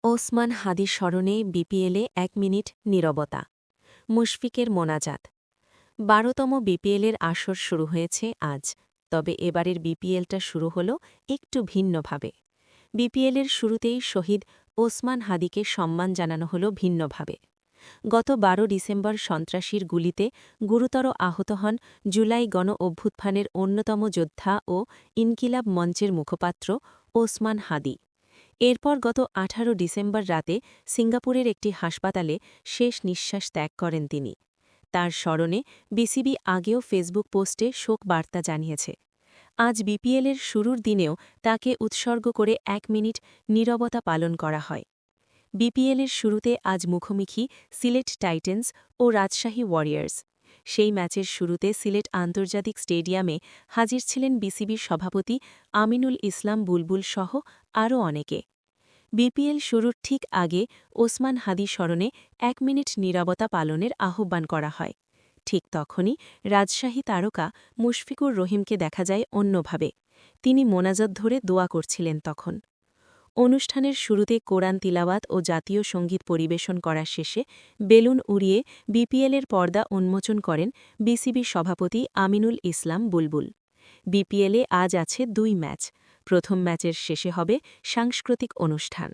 ওসমান হাদির স্মরণে বিপিএলে ১ মিনিট নীরবতা। মুশফিকের মোনাজাত। ১২তম বিপিএলের আসর শুরু হয়েছে আজ। তবে এবারের বিপিএলটা শুরু হল একটু ভিন্নভাবে। বিপিএলের শুরুতেই শহীদ ওসমান হাদিকে সম্মান জানানো হল ভিন্নভাবে। গত ১২ ডিসেম্বর সন্ত্রাসীর গুলিতে গুরুতর আহত হন জুলাই গণ অভ্যুত্থানের অন্যতম যোদ্ধা ও ইনকিলাব মঞ্চের মুখপাত্র ওসমান হাদি। এরপর গত ১৮ ডিসেম্বর রাতে সিঙ্গাপুরের একটি হাসপাতালে শেষ নিঃশ্বাস ত্যাগ করেন তিনি। তার স্মরণে বিসিবি আগেও ফেসবুক পোস্টে শোক বার্তা জানিয়েছে। আজ বিপিএলের শুরুর দিনেও তাকে উৎসর্গ করে ১ মিনিট নীরবতা পালন করা হয়। বিপিএলের শুরুতে আজ মুখোমুখি সিলেট টাইটেন্স ও রাজশাহী ওয়ারিয়র্স। সেই ম্যাচের শুরুতে সিলেট আন্তর্জাতিক স্টেডিয়ামে হাজির ছিলেন বিসিবির সভাপতি আমিনুল ইসলাম বুলবুল সহ আরও অনেকে। বিপিএল শুরুর ঠিক আগে ওসমান হাদি স্মরণে ১ মিনিট নীরবতা পালনের আহ্বান করা হয়। ঠিক তখনই রাজশাহী তারকা মুশফিকুর রহিমকে দেখা যায় অন্যভাবে। তিনি মোনাজাত ধরে দোয়া করছিলেন তখন। অনুষ্ঠানের শুরুতে কোরআন তিলাওয়াত ও জাতীয় সঙ্গীত পরিবেশন করা শেষে বেলুন উড়িয়ে বিপিএলের পর্দা উন্মোচন করেন বিসিবি সভাপতি আমিনুল ইসলাম বুলবুল। বিপিএলে আজ আছে ২ ম্যাচ। প্রথম ম্যাচের শেষে হবে সাংস্কৃতিক অনুষ্ঠান।